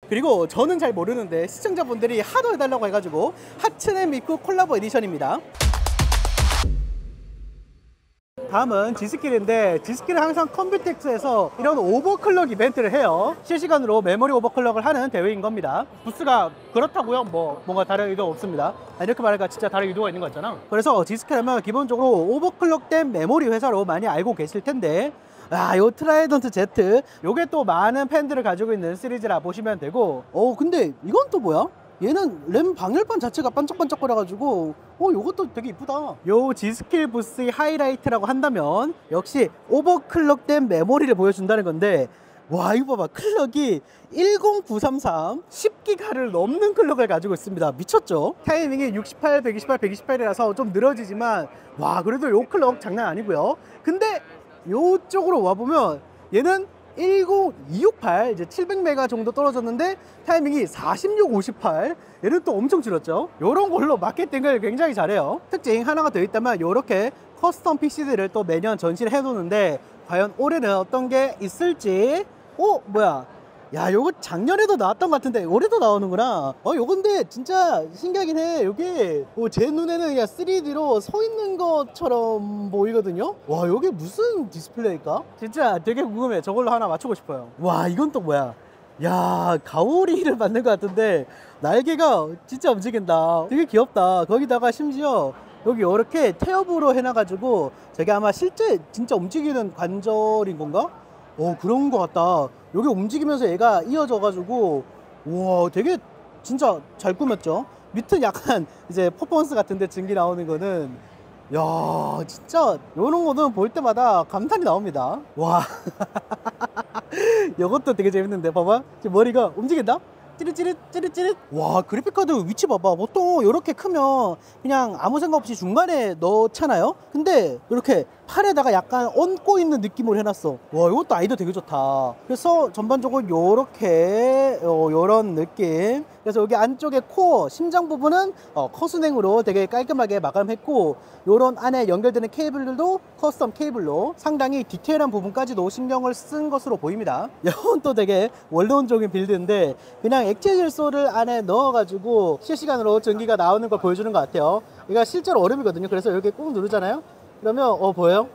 그리고 저는 잘 모르는데 시청자분들이 하도 해달라고 해가지고 하츠네 미쿠 콜라보 에디션입니다. 다음은 G스킬인데, G스킬은 항상 컴퓨텍스에서 이런 오버클럭 이벤트를 해요. 실시간으로 메모리 오버클럭을 하는 대회인 겁니다. 부스가 그렇다고요? 뭔가 다른 의도가 없습니다. 이렇게 말하니까 진짜 다른 의도가 있는 거 같잖아. 그래서 G스킬 하면 기본적으로 오버클럭된 메모리 회사로 많이 알고 계실 텐데, 요 트라이던트 Z, 요게 또 많은 팬들을 가지고 있는 시리즈라 보시면 되고, 근데 이건 또 뭐야? 얘는 램 방열판 자체가 반짝반짝거려가지고 요것도 되게 이쁘다. 요 G스킬 부스의 하이라이트라고 한다면 역시 오버클럭된 메모리를 보여준다는 건데, 와 이거 봐봐, 클럭이 10933 10기가를 넘는 클럭을 가지고 있습니다. 미쳤죠? 타이밍이 68, 128, 128이라서 좀 늘어지지만, 와 그래도 요 클럭 장난 아니고요. 근데 요쪽으로 와보면 얘는 10268, 이제 700메가 정도 떨어졌는데 타이밍이 4658, 얘는 또 엄청 줄었죠. 요런 걸로 마케팅을 굉장히 잘해요. 특징 하나가 더 있다면 요렇게 커스텀 PC들을 또 매년 전시를 해놓는데, 과연 올해는 어떤 게 있을지. 뭐야, 야 요거 작년에도 나왔던 것 같은데 올해도 나오는구나. 요건데 진짜 신기하긴 해. 요게 제 눈에는 그냥 3D로 서 있는 것처럼 보이거든요. 와 요게 무슨 디스플레이일까? 진짜 되게 궁금해. 저걸로 하나 맞추고 싶어요. 와 이건 또 뭐야, 야 가오리를 만든 것 같은데 날개가 진짜 움직인다. 되게 귀엽다. 거기다가 심지어 여기 이렇게 태엽으로 해놔가지고 저게 아마 실제 진짜 움직이는 관절인 건가? 그런 것 같다. 여기 움직이면서 얘가 이어져가지고, 우와 되게 진짜 잘 꾸몄죠. 밑은 약간 이제 퍼포먼스 같은데 증기 나오는 거는, 야 진짜 요런 거는 볼 때마다 감탄이 나옵니다. 와 이것도 되게 재밌는데 봐봐, 지금 머리가 움직인다? 찌릿찌릿. 와 그래픽카드 위치 봐봐. 보통 이렇게 크면 그냥 아무 생각 없이 중간에 넣잖아요. 근데 이렇게 팔에다가 약간 얹고 있는 느낌으로 해놨어. 와 이것도 아이디어 되게 좋다. 그래서 전반적으로 요렇게 요런 느낌. 그래서 여기 안쪽에 코어 심장 부분은 커순행으로 되게 깔끔하게 마감했고, 요런 안에 연결되는 케이블들도 커스텀 케이블로 상당히 디테일한 부분까지도 신경을 쓴 것으로 보입니다. 이건 또 되게 원론적인 빌드인데 그냥 액체 질소를 안에 넣어가지고 실시간으로 전기가 나오는 걸 보여주는 것 같아요. 이거 실제로 얼음이거든요. 그래서 이렇게 꾹 누르잖아요. 그러면 보여요?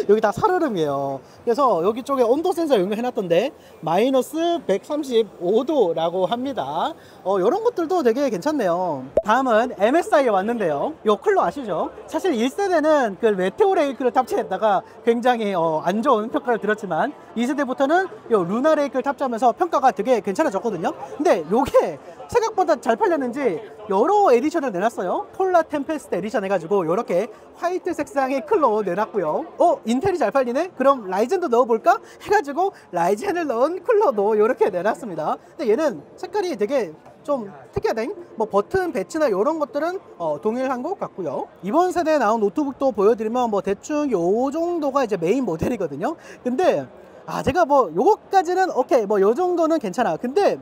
여기 다 살얼음이에요. 그래서 여기 쪽에 온도 센서 연결해놨던데 마이너스 135도라고 합니다. 이런 것들도 되게 괜찮네요. 다음은 MSI에 왔는데요. 요 쿨러 아시죠? 사실 1세대는 그 메테오 레이크를 탑재했다가 굉장히 안 좋은 평가를 들었지만 2세대부터는 요 루나 레이크를 탑재하면서 평가가 되게 괜찮아졌거든요. 근데 요게 생각보다 잘 팔렸는지 여러 에디션을 내놨어요. 폴라 템페스트 에디션 해가지고 이렇게 화이트 색상의 쿨러 내놨고요. 인텔이 잘 팔리네? 그럼 라이젠도 넣어볼까? 해가지고 라이젠을 넣은 쿨러도 이렇게 내놨습니다. 근데 얘는 색깔이 되게 좀 특이하다. 뭐 버튼 배치나 이런 것들은 동일한 것 같고요. 이번 세대에 나온 노트북도 보여드리면 뭐 대충 요 정도가 이제 메인 모델이거든요. 근데 제가 뭐 요거까지는 오케이, 뭐 요 정도는 괜찮아. 근데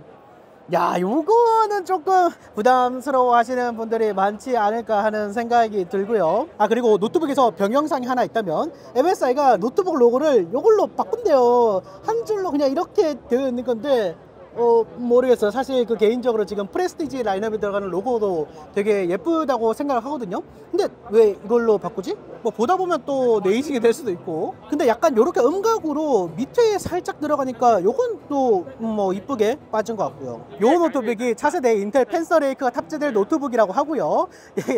야 요거는 조금 부담스러워 하시는 분들이 많지 않을까 하는 생각이 들고요. 그리고 노트북에서 병영상이 하나 있다면 MSI가 노트북 로고를 요걸로 바꾼대요. 한 줄로 그냥 이렇게 되어 있는 건데 모르겠어요. 사실 그 개인적으로 지금 프레스티지 라인업에 들어가는 로고도 되게 예쁘다고 생각을 하거든요. 근데 왜 이걸로 바꾸지? 뭐 보다 보면 또 네이징이 될 수도 있고. 근데 약간 요렇게 음각으로 밑에 살짝 들어가니까 요건 또 뭐 이쁘게 빠진 것 같고요. 요 노트북이 차세대 인텔 펜서 레이크가 탑재될 노트북이라고 하고요.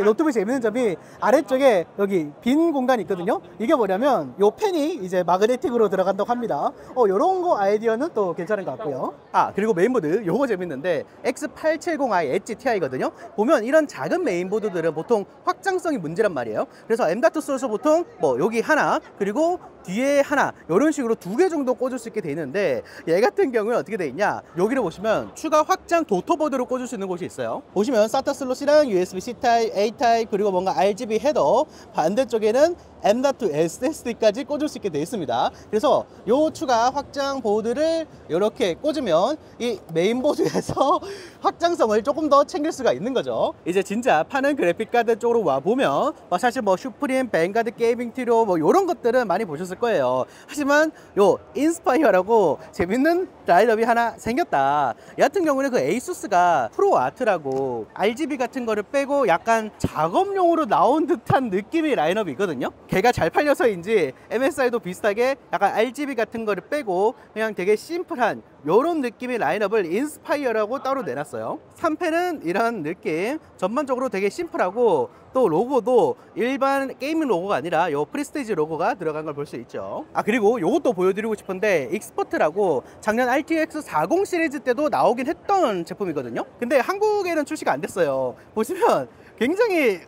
노트북이 재밌는 점이 아래쪽에 여기 빈 공간이 있거든요. 이게 뭐냐면 요 펜이 이제 마그네틱으로 들어간다고 합니다. 요런 거 아이디어는 또 괜찮은 것 같고요. 그리고 메인보드 요거 재밌는데 X870i 엣지 Ti거든요. 보면 이런 작은 메인보드들은 보통 확장성이 문제란 말이에요. 그래서 M.2 쏘서 보통 뭐 여기 하나 그리고 뒤에 하나 이런 식으로 2개 정도 꽂을 수 있게 돼 있는데, 얘 같은 경우는 어떻게 돼 있냐, 여기를 보시면 추가 확장 도토보드로 꽂을 수 있는 곳이 있어요. 보시면 SATA 슬롯이랑 USB-C 타입, A 타입, 그리고 뭔가 RGB 헤더, 반대쪽에는 M.2 SSD까지 꽂을 수 있게 돼 있습니다. 그래서 요 추가 확장 보드를 이렇게 꽂으면 이 메인보드에서 확장성을 조금 더 챙길 수가 있는 거죠. 이제 진짜 파는 그래픽카드 쪽으로 와보면 사실 뭐 슈프림, 뱅가드 게이밍 티로 뭐 이런 것들은 많이 보셨을 거예요. 하지만 요 인스파이어라고 재밌는 라인업이 하나 생겼다. 이 같은 경우는 그 에이수스가 프로아트라고 RGB 같은 거를 빼고 약간 작업용으로 나온 듯한 느낌의 라인업이 있거든요. 걔가 잘 팔려서인지 MSI도 비슷하게 약간 RGB 같은 거를 빼고 그냥 되게 심플한 요런 느낌의 라인업을 인스파이어라고 따로 내놨어요. 3펜은 이런 느낌, 전반적으로 되게 심플하고 또 로고도 일반 게이밍 로고가 아니라 요 프리스테이지 로고가 들어간 걸 볼 수 있죠. 그리고 요것도 보여드리고 싶은데 익스퍼트라고 작년 RTX 40 시리즈 때도 나오긴 했던 제품이거든요. 근데 한국에는 출시가 안 됐어요. 보시면 굉장히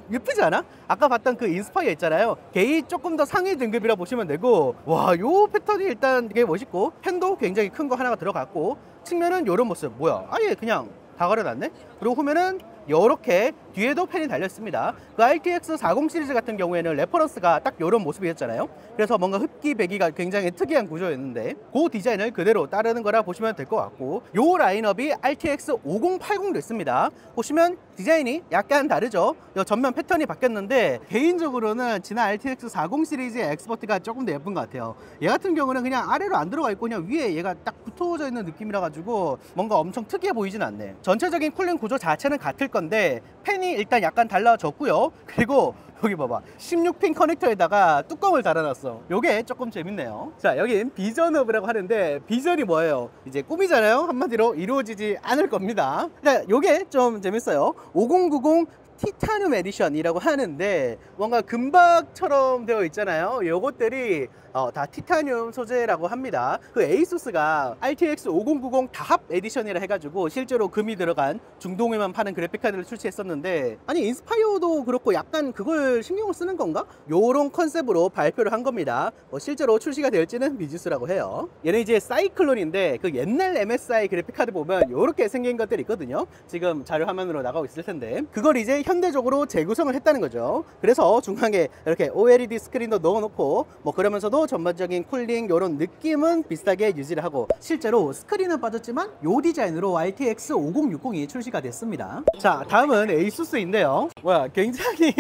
예쁘지 않아? 아까 봤던 그 인스파이어 있잖아요. 걔이 조금 더 상위 등급이라 보시면 되고, 와, 요 패턴이 일단 되게 멋있고 펜도 굉장히 큰 거 하나가 들어갔고, 측면은 요런 모습. 뭐야, 아예 그냥 다 가려놨네. 그리고 후면은 요렇게 뒤에도 펜이 달렸습니다. 그 RTX 40 시리즈 같은 경우에는 레퍼런스가 딱 이런 모습이었잖아요. 그래서 뭔가 흡기 배기가 굉장히 특이한 구조였는데 그 디자인을 그대로 따르는 거라 보시면 될 것 같고, 요 라인업이 RTX 5080도 있습니다. 보시면 디자인이 약간 다르죠. 요 전면 패턴이 바뀌었는데 개인적으로는 지난 RTX 40 시리즈의 엑스퍼트가 조금 더 예쁜 것 같아요. 얘 같은 경우는 그냥 아래로 안 들어가 있고 그냥 위에 얘가 딱 붙어져 있는 느낌이라 가지고 뭔가 엄청 특이해 보이진 않네. 전체적인 쿨링 구조 자체는 같을 건데 펜이 일단 약간 달라졌고요. 그리고 여기 봐봐, 16핀 커넥터에다가 뚜껑을 달아놨어. 요게 조금 재밌네요. 자, 여긴 비전 허브라고 하는데 비전이 뭐예요? 이제 꿈이잖아요. 한마디로 이루어지지 않을 겁니다. 자, 요게 좀 재밌어요. 5090 티타늄 에디션이라고 하는데 뭔가 금박처럼 되어 있잖아요. 요것들이 다 티타늄 소재라고 합니다. 그 에이수스가 RTX 5090 다합 에디션이라 해가지고 실제로 금이 들어간 중동에만 파는 그래픽카드를 출시했었는데, 아니 인스파이어도 그렇고 약간 그걸 신경을 쓰는 건가? 요런 컨셉으로 발표를 한 겁니다. 실제로 출시가 될지는 미지수라고 해요. 얘는 이제 사이클론인데 그 옛날 MSI 그래픽카드 보면 요렇게 생긴 것들이 있거든요. 지금 자료 화면으로 나가고 있을 텐데 그걸 이제 현대적으로 재구성을 했다는 거죠. 그래서 중앙에 이렇게 OLED 스크린도 넣어놓고 뭐 그러면서도 전반적인 쿨링 이런 느낌은 비슷하게 유지를 하고, 실제로 스크린은 빠졌지만 요 디자인으로 RTX 5060이 출시가 됐습니다. 자, 다음은 에이수스인데요. 뭐야, 굉장히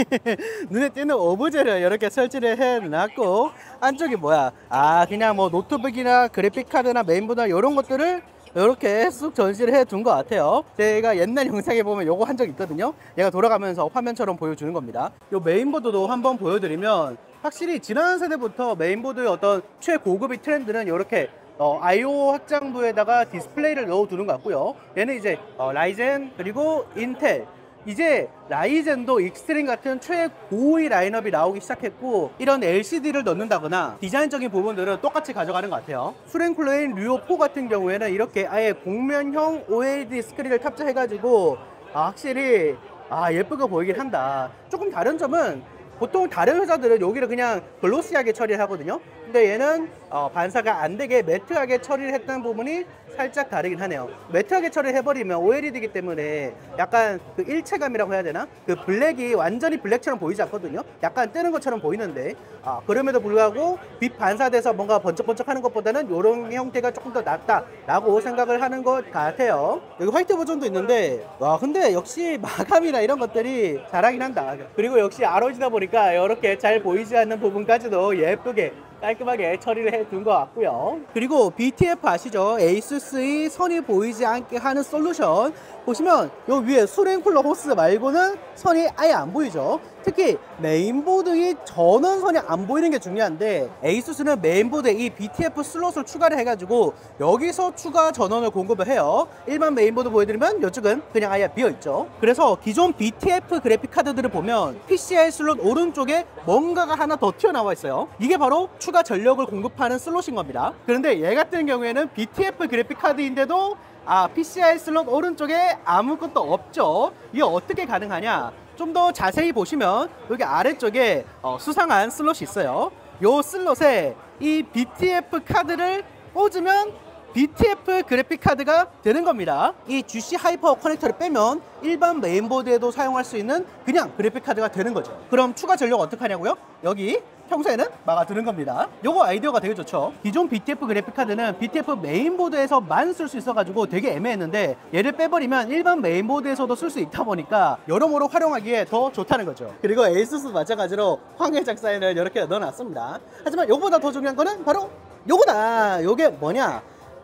눈에 띄는 오브제를 이렇게 설치를 해놨고, 안쪽이 뭐야, 그냥 뭐 노트북이나 그래픽카드나 메인보드나 이런 것들을 이렇게 쑥 전시를 해 둔 것 같아요. 제가 옛날 영상에 보면 요거 한 적 있거든요. 얘가 돌아가면서 화면처럼 보여주는 겁니다. 요 메인보드도 한번 보여드리면 확실히 지난 세대부터 메인보드의 어떤 최고급의 트렌드는 이렇게 I/O 확장부에다가 디스플레이를 넣어두는 것 같고요. 얘는 이제 라이젠 그리고 인텔, 이제 라이젠도 익스트림 같은 최고의 라인업이 나오기 시작했고, 이런 LCD를 넣는다거나 디자인적인 부분들은 똑같이 가져가는 것 같아요. 수랭쿨러인 류오4 같은 경우에는 이렇게 아예 곡면형 OLED 스크린을 탑재해가지고 확실히 예쁘게 보이긴 한다. 조금 다른 점은 보통 다른 회사들은 여기를 그냥 글로시하게 처리를 하거든요. 근데 얘는 반사가 안 되게 매트하게 처리를 했던 부분이 살짝 다르긴 하네요. 매트하게 처리를 해버리면 OLED이기 때문에 약간 그 일체감이라고 해야 되나? 그 블랙이 완전히 블랙처럼 보이지 않거든요. 약간 뜨는 것처럼 보이는데 그럼에도 불구하고 빛 반사돼서 뭔가 번쩍번쩍 하는 것보다는 이런 형태가 조금 더 낫다라고 생각을 하는 것 같아요. 여기 화이트 버전도 있는데 와, 근데 역시 마감이나 이런 것들이 잘하긴 한다. 그리고 역시 ROG다 보니까 이렇게 잘 보이지 않는 부분까지도 예쁘게 깔끔하게 처리를 해둔 것 같고요. 그리고 BTF 아시죠? 에이수스의 선이 보이지 않게 하는 솔루션 보시면 요 위에 수랭쿨러 호스 말고는 선이 아예 안 보이죠. 특히 메인보드의 전원선이 안 보이는 게 중요한데, 에이수스는 메인보드에 이 BTF 슬롯을 추가를 해가지고 여기서 추가 전원을 공급을 해요. 일반 메인보드 보여드리면 이쪽은 그냥 아예 비어있죠. 그래서 기존 BTF 그래픽카드들을 보면 PCI 슬롯 오른쪽에 뭔가가 하나 더 튀어나와 있어요. 이게 바로 추가 전력을 공급하는 슬롯인 겁니다. 그런데 얘 같은 경우에는 BTF 그래픽카드인데도 PCI 슬롯 오른쪽에 아무것도 없죠. 이게 어떻게 가능하냐? 좀 더 자세히 보시면 여기 아래쪽에 수상한 슬롯이 있어요. 이 슬롯에 이 BTF 카드를 꽂으면 BTF 그래픽 카드가 되는 겁니다. 이 GC 하이퍼 커넥터를 빼면 일반 메인보드에도 사용할 수 있는 그냥 그래픽 카드가 되는 거죠. 그럼 추가 전력 어떻게 하냐고요? 여기 평소에는 막아두는 겁니다. 요거 아이디어가 되게 좋죠. 기존 BTF 그래픽 카드는 BTF 메인보드에서만 쓸 수 있어가지고 되게 애매했는데 얘를 빼버리면 일반 메인보드에서도 쓸 수 있다 보니까 여러모로 활용하기에 더 좋다는 거죠. 그리고 에이수스 마찬가지로 황해작 사인을 이렇게 넣어놨습니다. 하지만 요거보다 더 중요한 거는 바로 요거다. 요게 뭐냐?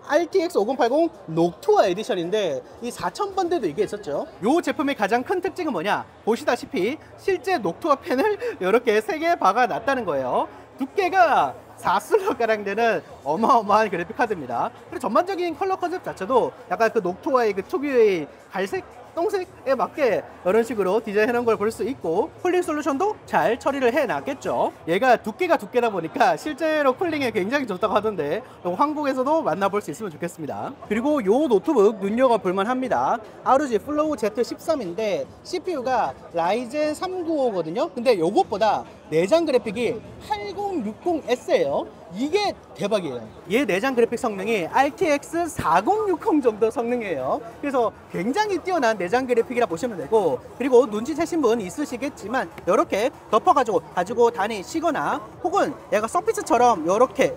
RTX 5080 녹투아 에디션인데 이 4000번대도 이게 있었죠. 이 제품의 가장 큰 특징은 뭐냐? 보시다시피 실제 녹투아 펜을 이렇게 3개 박아놨다는 거예요. 두께가 4슬롯가량 되는 어마어마한 그래픽 카드입니다. 그리고 전반적인 컬러 컨셉 자체도 약간 그 녹투아의 그 특유의 갈색 동색에 맞게 이런 식으로 디자인해 놓은 걸 볼 수 있고, 쿨링 솔루션도 잘 처리를 해 놨겠죠. 얘가 두께가 두께다 보니까 실제로 쿨링에 굉장히 좋다고 하던데 한국에서도 만나볼 수 있으면 좋겠습니다. 그리고 요 노트북 눈여겨볼 만합니다. ROG 플로우 Z13인데 CPU가 라이젠 395거든요 근데 요것보다 내장 그래픽이 8060S예요 이게 대박이에요. 얘 내장 그래픽 성능이 RTX 4060 정도 성능이에요. 그래서 굉장히 뛰어난 내장 그래픽이라 보시면 되고, 그리고 눈치채신 분 있으시겠지만 이렇게 덮어가지고 가지고 다니시거나 혹은 얘가 서피스처럼 이렇게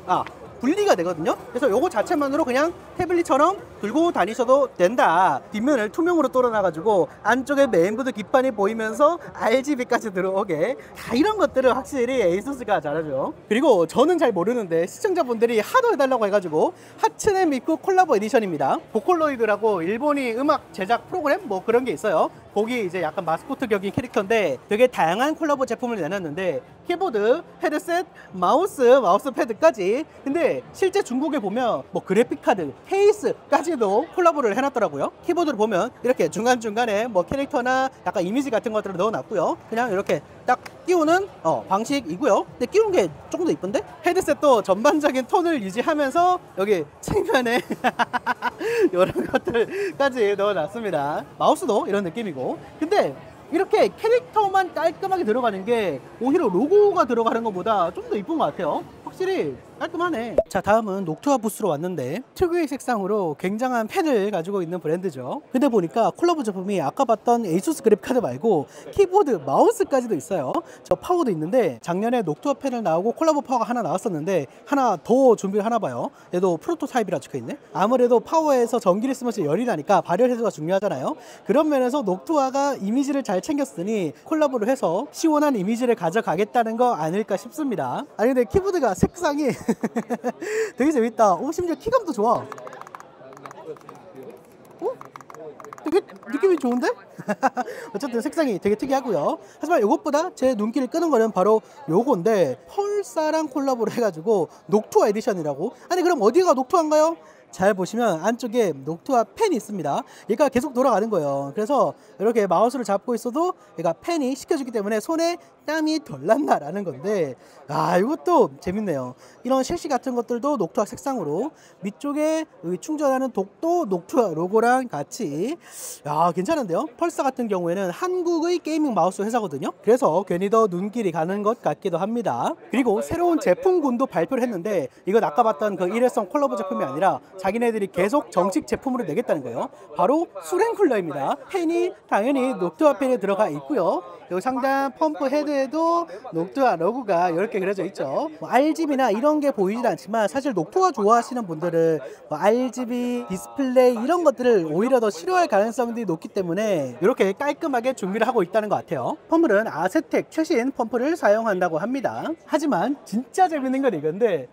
분리가 되거든요. 그래서 요거 자체만으로 그냥 태블릿처럼 들고 다니셔도 된다. 뒷면을 투명으로 뚫어놔가지고 안쪽에 메인보드 기판이 보이면서 RGB까지 들어오게, 다 이런 것들을 확실히 에이수스가 잘하죠. 그리고 저는 잘 모르는데 시청자분들이 하도 해달라고 해가지고 하츠네 미쿠 콜라보 에디션입니다. 보컬로이드라고 일본이 음악 제작 프로그램 뭐 그런 게 있어요. 거기 이제 약간 마스코트 격인 캐릭터인데 되게 다양한 콜라보 제품을 내놨는데 키보드, 헤드셋, 마우스 패드까지. 근데 실제 중국에 보면 뭐 그래픽 카드, 케이스까지도 콜라보를 해놨더라고요. 키보드를 보면 이렇게 중간중간에 뭐 캐릭터나 약간 이미지 같은 것들을 넣어놨고요. 그냥 이렇게 딱 끼우는 방식이고요. 근데 끼우는 게 조금 더 이쁜데? 헤드셋도 전반적인 톤을 유지하면서 여기 측면에 이런 것들까지 넣어놨습니다. 마우스도 이런 느낌이고. 근데 이렇게 캐릭터만 깔끔하게 들어가는 게 오히려 로고가 들어가는 것보다 좀 더 이쁜 것 같아요. 확실히 깔끔하네. 자, 다음은 녹투아 부스로 왔는데 특유의 색상으로 굉장한 펜을 가지고 있는 브랜드죠. 근데 보니까 콜라보 제품이 아까 봤던 에이수스 그래픽 카드 말고 키보드, 마우스까지도 있어요. 저 파워도 있는데 작년에 녹투아 펜을 나오고 콜라보 파워가 하나 나왔었는데 하나 더 준비를 하나 봐요. 얘도 프로토타입이라 적혀있네. 아무래도 파워에서 전기를 쓰면서 열이 나니까 발열 해소가 중요하잖아요. 그런 면에서 녹투아가 이미지를 잘 챙겼으니 콜라보를 해서 시원한 이미지를 가져가겠다는 거 아닐까 싶습니다. 아니 근데 키보드가 색상이 되게 재밌다. 심지어 키감도 좋아. 되게 느낌이 좋은데? 어쨌든 색상이 되게 특이하고요. 하지만 이것보다 제 눈길을 끄는 거는 바로 요건데, 펄사랑 콜라보를 해가지고 녹투아 에디션이라고. 아니 그럼 어디가 녹투아인가요? 잘 보시면 안쪽에 녹투아 펜이 있습니다. 얘가 계속 돌아가는 거예요. 그래서 이렇게 마우스를 잡고 있어도 얘가 펜이 식혀주기 때문에 손에 땀이 덜 난다라는 건데, 이것도 재밌네요. 이런 셰시 같은 것들도 녹투아 색상으로, 밑쪽에 여기 충전하는 독도 녹투아 로고랑 같이. 괜찮은데요? 펄사 같은 경우에는 한국의 게이밍 마우스 회사거든요. 그래서 괜히 더 눈길이 가는 것 같기도 합니다. 그리고 새로운 제품군도 발표를 했는데 이건 아까 봤던 그 일회성 콜라보 제품이 아니라 자기네들이 계속 정식 제품으로 내겠다는 거예요. 바로 수랭 쿨러입니다. 펜이 당연히 녹투아 펜에 들어가 있고요. 이 상단 펌프 헤드에도 녹투아 로고가 이렇게 그려져 있죠. RGB나 이런 게 보이진 않지만 사실 녹투아 좋아하시는 분들은 RGB 디스플레이 이런 것들을 오히려 더 싫어할 가능성들이 높기 때문에 이렇게 깔끔하게 준비를 하고 있다는 것 같아요. 펌프는 아세텍 최신 펌프를 사용한다고 합니다. 하지만 진짜 재밌는 건 이건데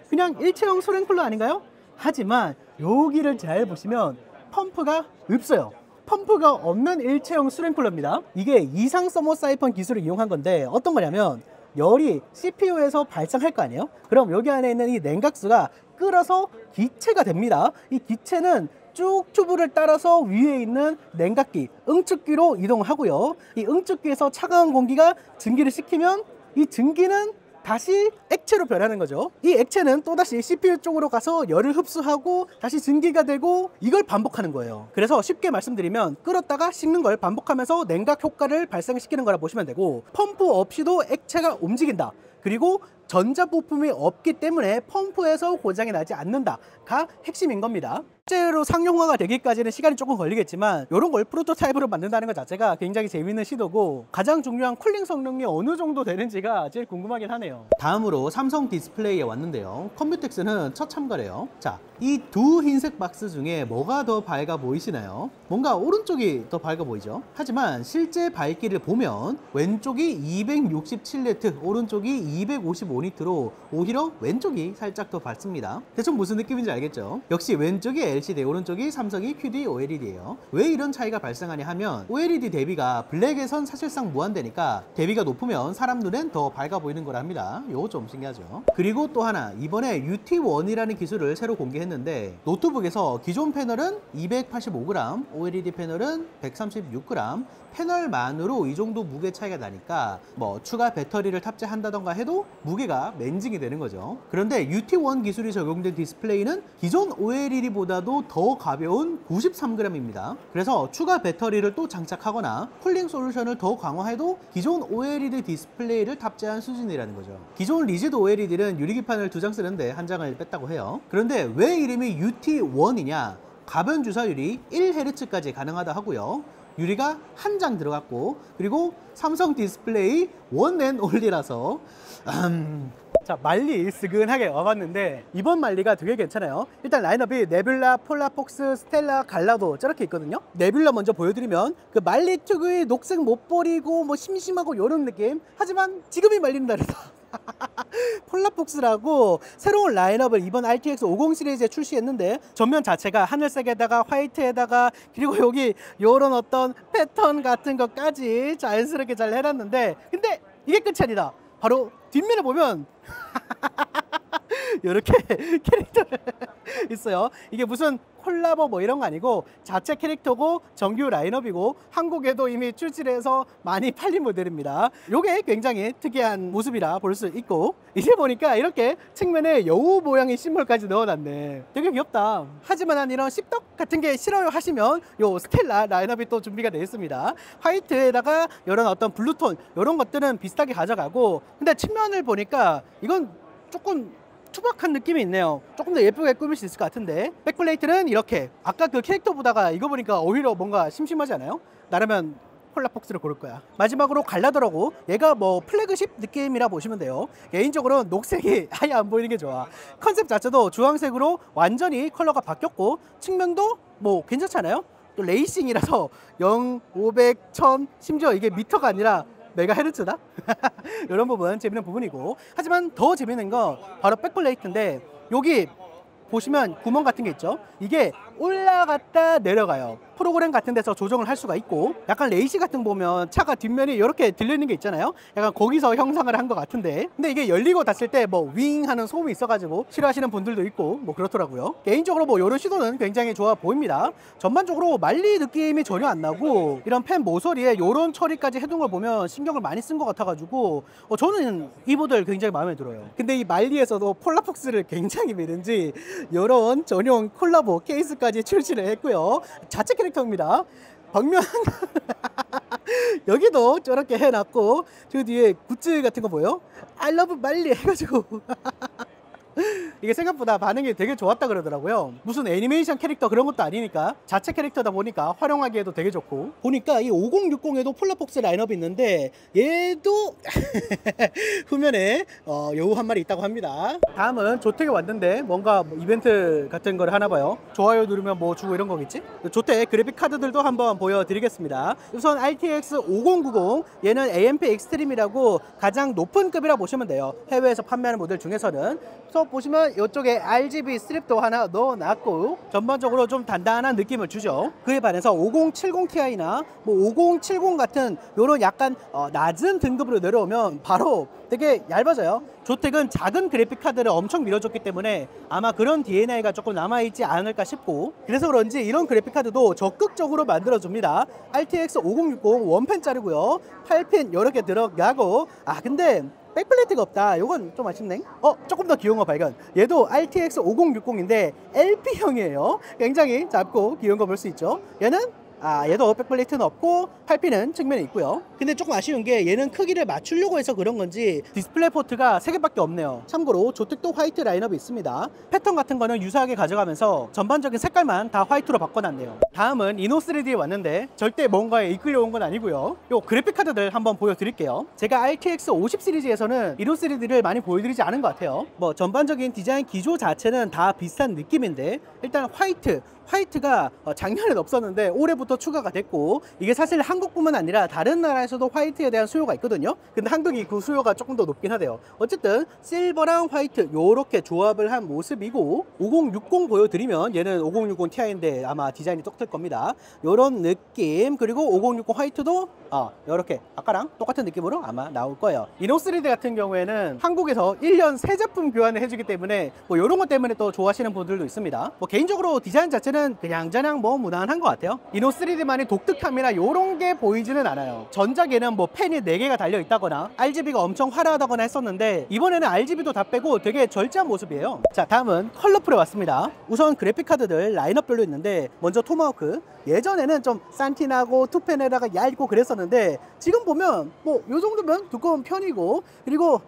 그냥 일체형 수랭 쿨러 아닌가요? 하지만 여기를 잘 보시면 펌프가 없어요. 펌프가 없는 일체형 수랭 쿨러입니다. 이게 이상 서머 사이펀 기술을 이용한 건데 어떤 거냐면 열이 CPU에서 발생할 거 아니에요? 그럼 여기 안에 있는 이 냉각수가 끓어서 기체가 됩니다. 이 기체는 쭉 튜브를 따라서 위에 있는 냉각기, 응축기로 이동하고요. 이 응축기에서 차가운 공기가 증기를 식히면 이 증기는 다시 액체로 변하는 거죠. 이 액체는 또다시 CPU 쪽으로 가서 열을 흡수하고 다시 증기가 되고, 이걸 반복하는 거예요. 그래서 쉽게 말씀드리면 끓었다가 식는 걸 반복하면서 냉각 효과를 발생시키는 거라 보시면 되고, 펌프 없이도 액체가 움직인다. 그리고 전자부품이 없기 때문에 펌프에서 고장이 나지 않는다가 핵심인 겁니다. 실제로 상용화가 되기까지는 시간이 조금 걸리겠지만 이런 걸 프로토타입으로 만든다는 것 자체가 굉장히 재밌는 시도고, 가장 중요한 쿨링 성능이 어느 정도 되는지가 제일 궁금하긴 하네요. 다음으로 삼성 디스플레이에 왔는데요. 컴퓨텍스는 첫 참가래요. 자, 이 두 흰색 박스 중에 뭐가 더 밝아 보이시나요? 뭔가 오른쪽이 더 밝아 보이죠? 하지만 실제 밝기를 보면 왼쪽이 267니트, 오른쪽이 255니트로 오히려 왼쪽이 살짝 더 밝습니다. 대충 무슨 느낌인지 알겠죠? 역시 왼쪽이 LCD, 오른쪽이 삼성이 QD OLED예요. 왜 이런 차이가 발생하냐 하면 OLED 대비가 블랙에선 사실상 무한대니까 대비가 높으면 사람 눈엔 더 밝아 보이는 거랍니다. 요거 좀 신기하죠. 그리고 또 하나, 이번에 UT1이라는 기술을 새로 공개했는데 노트북에서 기존 패널은 285g, OLED 패널은 136g, 패널만으로 이 정도 무게 차이가 나니까 뭐 추가 배터리를 탑재한다던가 해도 무게가 맨징이 되는 거죠. 그런데 UT1 기술이 적용된 디스플레이는 기존 OLED보다도 더 가벼운 93g입니다. 그래서 추가 배터리를 또 장착하거나 쿨링 솔루션을 더 강화해도 기존 OLED 디스플레이를 탑재한 수준이라는 거죠. 기존 리지드 OLED는 유리기판을 2장 쓰는데 1장을 뺐다고 해요. 그런데 왜 이름이 UT1이냐? 가변 주사율이 1Hz까지 가능하다 하고요. 유리가 1장 들어갔고, 그리고 삼성 디스플레이 원앤 올리라서 자, 말리 스근하게 와봤는데 이번 말리가 되게 괜찮아요. 일단 라인업이 네뷸라, 폴라폭스, 스텔라, 갈라도 저렇게 있거든요. 네뷸라 먼저 보여드리면 그 말리 특유의 녹색 못 버리고 뭐 심심하고 이런 느낌. 하지만 지금이 말리는 날이다. 폴라폭스라고 새로운 라인업을 이번 RTX 50 시리즈에 출시했는데, 전면 자체가 하늘색에다가 화이트에다가 그리고 여기 요런 어떤 패턴 같은 것까지 자연스럽게 잘 해놨는데, 근데 이게 끝이 아니다. 바로 뒷면을 보면 이렇게 캐릭터가 있어요. 이게 무슨 콜라보 뭐 이런 거 아니고 자체 캐릭터고 정규 라인업이고 한국에도 이미 출시를 해서 많이 팔린 모델입니다. 이게 굉장히 특이한 모습이라 볼 수 있고, 이제 보니까 이렇게 측면에 여우 모양의 심볼까지 넣어놨네. 되게 귀엽다. 하지만 난 이런 씹덕 같은 게 싫어요 하시면 요 스텔라 라인업이 또 준비가 되어 있습니다. 화이트에다가 이런 어떤 블루톤 이런 것들은 비슷하게 가져가고, 근데 측면을 보니까 이건 조금 투박한 느낌이 있네요. 조금 더 예쁘게 꾸밀 수 있을 것 같은데, 백플레이트는 이렇게 아까 그 캐릭터 보다가 이거 보니까 오히려 뭔가 심심하지 않아요? 나라면 폴라폭스를 고를 거야. 마지막으로 갈라더라고. 얘가 뭐 플래그십 느낌이라 보시면 돼요. 개인적으로 녹색이 아예 안 보이는 게 좋아. 컨셉 자체도 주황색으로 완전히 컬러가 바뀌었고, 측면도 뭐 괜찮잖아요. 또 레이싱이라서 0, 500, 1000, 심지어 이게 미터가 아니라 메가헤르츠다? 이런 부분 재밌는 부분이고, 하지만 더 재밌는 건 바로 백플레이트인데, 여기 보시면 구멍 같은 게 있죠. 이게 올라갔다 내려가요. 프로그램 같은 데서 조정을 할 수가 있고, 약간 레이시 같은 거 보면 차가 뒷면이 이렇게 들리는 게 있잖아요. 약간 거기서 형상을 한 것 같은데, 근데 이게 열리고 닫힐 때 뭐 윙 하는 소음이 있어가지고 싫어하시는 분들도 있고 뭐 그렇더라고요. 개인적으로 뭐 이런 시도는 굉장히 좋아 보입니다. 전반적으로 말리 느낌이 전혀 안 나고, 이런 펜 모서리에 이런 처리까지 해둔 걸 보면 신경을 많이 쓴 것 같아가지고 저는 이 모델 굉장히 마음에 들어요. 근데 이 말리에서도 폴라폭스를 굉장히 믿은지 이런 전용 콜라보 케이스까지 출시를 했고요. 자체 캐릭터입니다. 벽면 여기도 저렇게 해놨고, 저 뒤에 굿즈 같은 거 보여? I love 말리 해가지고 이게 생각보다 반응이 되게 좋았다 그러더라고요. 무슨 애니메이션 캐릭터 그런 것도 아니니까 자체 캐릭터다 보니까 활용하기에도 되게 좋고, 보니까 이 5060에도 폴라폭스 라인업이 있는데 얘도 후면에 여우 한 마리 있다고 합니다. 다음은 조텍에 왔는데 뭔가 뭐 이벤트 같은 걸 하나 봐요. 좋아요 누르면 뭐 주고 이런 거겠지? 조텍 그래픽 카드들도 한번 보여드리겠습니다. 우선 RTX 5090, 얘는 AMP 익스트림이라고 가장 높은 급이라 보시면 돼요. 해외에서 판매하는 모델 중에서는. 그래서 보시면 이쪽에 RGB 스트립도 하나 넣어놨고, 전반적으로 좀 단단한 느낌을 주죠. 그에 반해서 5070ti나 뭐 5070 같은 요런 약간 낮은 등급으로 내려오면 바로 되게 얇아져요. 조텍은 작은 그래픽 카드를 엄청 밀어줬기 때문에 아마 그런 DNA가 조금 남아있지 않을까 싶고, 그래서 그런지 이런 그래픽 카드도 적극적으로 만들어줍니다. RTX 5060 원펜짜리고요. 8핀 이렇게 들어가고, 근데 백플레이트가 없다. 요건 좀 아쉽네. 조금 더 귀여운 거 발견. 얘도 RTX 5060인데 LP형이에요. 굉장히 작고 귀여운 거 볼 수 있죠. 얘는 얘도 백플레이트는 없고 8핀은 측면에 있고요. 근데 조금 아쉬운 게 얘는 크기를 맞추려고 해서 그런 건지 디스플레이 포트가 3개밖에 없네요. 참고로 조특도 화이트 라인업이 있습니다. 패턴 같은 거는 유사하게 가져가면서 전반적인 색깔만 다 화이트로 바꿔놨네요. 다음은 이노3D에 왔는데 절대 뭔가에 이끌려온 건 아니고요. 요 그래픽 카드들 한번 보여드릴게요. 제가 RTX 50 시리즈에서는 이노3D를 많이 보여드리지 않은 것 같아요. 뭐 전반적인 디자인 기조 자체는 다 비슷한 느낌인데 일단 화이트가 작년엔 없었는데 올해부터 추가가 됐고, 이게 사실 한국뿐만 아니라 다른 나라에서도 화이트에 대한 수요가 있거든요. 근데 한국이 그 수요가 조금 더 높긴 하대요. 어쨌든 실버랑 화이트 요렇게 조합을 한 모습이고, 5060 보여드리면 얘는 5060 Ti인데 아마 디자인이 똑같을 겁니다. 요런 느낌. 그리고 5060 화이트도 요렇게 아까랑 똑같은 느낌으로 아마 나올 거예요. 이노3D 같은 경우에는 한국에서 1년 새 제품 교환을 해주기 때문에 뭐 요런 것 때문에 또 좋아하시는 분들도 있습니다. 뭐 개인적으로 디자인 자체는 그냥저냥 뭐 무난한 것 같아요. 이노3D만의 독특함이나 요런 게 보이지는 않아요. 전작에는 뭐 펜이 4개가 달려 있다거나 RGB가 엄청 화려하다거나 했었는데 이번에는 RGB도 다 빼고 되게 절제한 모습이에요. 자, 다음은 컬러풀에 왔습니다. 우선 그래픽 카드들 라인업별로 있는데, 먼저 토마호크. 예전에는 좀 산티나고 투펜에다가 얇고 그랬었는데 지금 보면 뭐 요 정도면 두꺼운 편이고, 그리고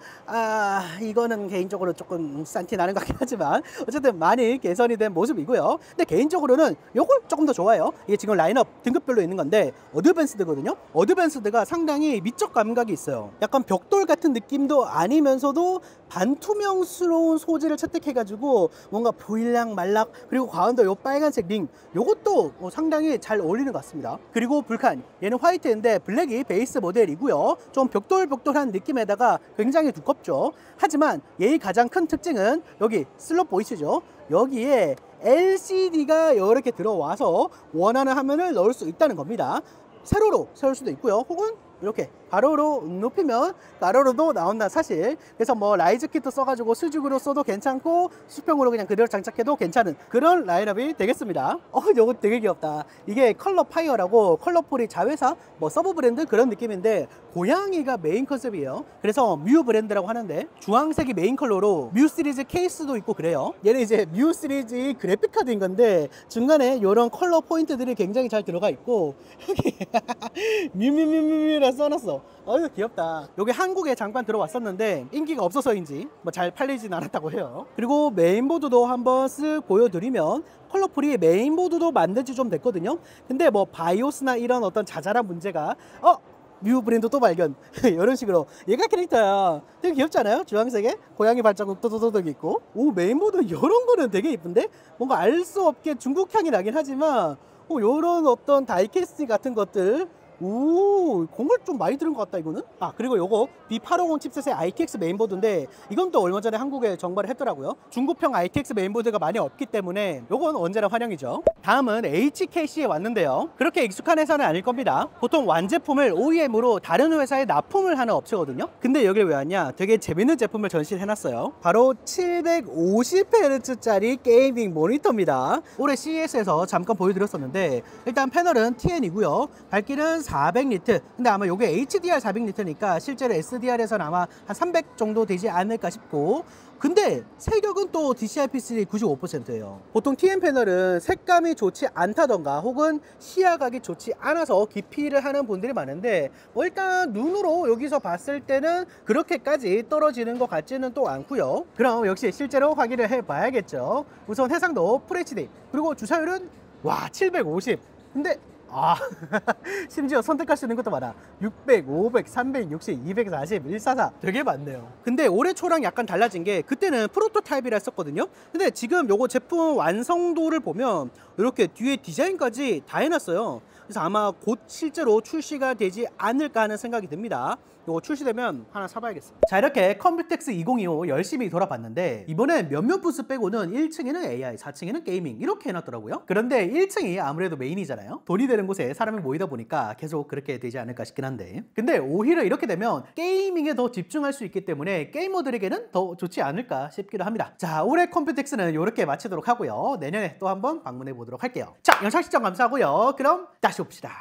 이거는 개인적으로 조금 산티 나는 것 같긴 하지만 어쨌든 많이 개선이 된 모습이고요. 근데 개인적으로는 요걸 조금 더 좋아요. 이게 지금 라인업 등급별로 있는 건데 어드밴스드거든요. 어드밴스드가 상당히 미적 감각이 있어요. 약간 벽돌 같은 느낌도 아니면서도 반투명스러운 소재를 채택해가지고 뭔가 보일락 말락, 그리고 가운데 요 빨간색 링 요것도 상당히 잘 어울리는 것 같습니다. 그리고 불칸, 얘는 화이트인데 블랙이 베이스 모델이고요. 좀 벽돌벽돌한 느낌에다가 굉장히 두껍죠. 하지만 얘의 가장 큰 특징은 여기 슬롯 보이시죠? 여기에 LCD가 이렇게 들어와서 원하는 화면을 넣을 수 있다는 겁니다. 세로로 세울 수도 있고요. 혹은 이렇게 가로로 높이면 가로로도 나온다 사실. 그래서 뭐 라이즈 키트 써가지고 수직으로 써도 괜찮고 수평으로 그냥 그대로 장착해도 괜찮은 그런 라인업이 되겠습니다. 이거 되게 귀엽다. 이게 컬러 파이어라고 컬러풀이 자회사 뭐 서브 브랜드 그런 느낌인데 고양이가 메인 컨셉이에요. 그래서 뮤 브랜드라고 하는데 주황색이 메인 컬러로 뮤 시리즈 케이스도 있고 그래요. 얘는 이제 뮤 시리즈 그래픽 카드인 건데 중간에 이런 컬러 포인트들이 굉장히 잘 들어가 있고 여기 뮤뮤뮤뮤라 써놨어. 이거 귀엽다. 여기 한국에 잠깐 들어왔었는데 인기가 없어서인지 뭐 잘 팔리진 않았다고 해요. 그리고 메인보드도 한번 쓱 보여드리면 컬러풀이 메인보드도 만든 지 좀 됐거든요. 근데 뭐 바이오스나 이런 어떤 자잘한 문제가 뮤 브랜드 또 발견 이런 식으로. 얘가 캐릭터야. 되게 귀엽지 않아요? 주황색에 고양이 발자국 또도도덕 있고. 메인보드 이런 거는 되게 이쁜데 뭔가 알 수 없게 중국향이 나긴 하지만 요런 어떤 다이캐스팅 같은 것들 공을 좀 많이 들은 것 같다 이거는. 그리고 요거 B850 칩셋의 ITX 메인보드인데 이건 또 얼마 전에 한국에 정발을 했더라고요. 중국형 ITX 메인보드가 많이 없기 때문에 요건 언제나 환영이죠. 다음은 HKC에 왔는데요. 그렇게 익숙한 회사는 아닐 겁니다. 보통 완제품을 OEM으로 다른 회사에 납품을 하는 업체거든요. 근데 여기 왜 왔냐, 되게 재밌는 제품을 전시를 해놨어요. 바로 750Hz짜리 게이밍 모니터입니다. 올해 CES에서 잠깐 보여드렸었는데 일단 패널은 TN이고요 밝기는 400니트. 근데 아마 이게 HDR 400니트니까 실제로 SDR에서는 아마 한 300 정도 되지 않을까 싶고, 근데 색역은 또 DCI-P3 95%예요. 보통 TN 패널은 색감이 좋지 않다던가 혹은 시야각이 좋지 않아서 기피를 하는 분들이 많은데 일단 눈으로 여기서 봤을 때는 그렇게까지 떨어지는 것 같지는 또 않고요. 그럼 역시 실제로 확인을 해봐야겠죠. 우선 해상도 FHD, 그리고 주사율은 750. 근데 심지어 선택할 수 있는 것도 많아. 600, 500, 360, 240, 144 되게 많네요. 근데 올해 초랑 약간 달라진 게 그때는 프로토타입이라 했었거든요. 근데 지금 요거 제품 완성도를 보면 이렇게 뒤에 디자인까지 다 해놨어요. 그래서 아마 곧 실제로 출시가 되지 않을까 하는 생각이 듭니다. 이거 출시되면 하나 사봐야겠어. 자, 이렇게 컴퓨텍스 2025 열심히 돌아봤는데 이번엔 몇몇 부스 빼고는 1층에는 AI, 4층에는 게이밍 이렇게 해놨더라고요. 그런데 1층이 아무래도 메인이잖아요. 돈이 되는 곳에 사람이 모이다 보니까 계속 그렇게 되지 않을까 싶긴 한데, 근데 오히려 이렇게 되면 게이밍에 더 집중할 수 있기 때문에 게이머들에게는 더 좋지 않을까 싶기도 합니다. 자, 올해 컴퓨텍스는 이렇게 마치도록 하고요. 내년에 또 한번 방문해 보도록 할게요. 자, 영상 시청 감사하고요. 그럼 다시 봅시다.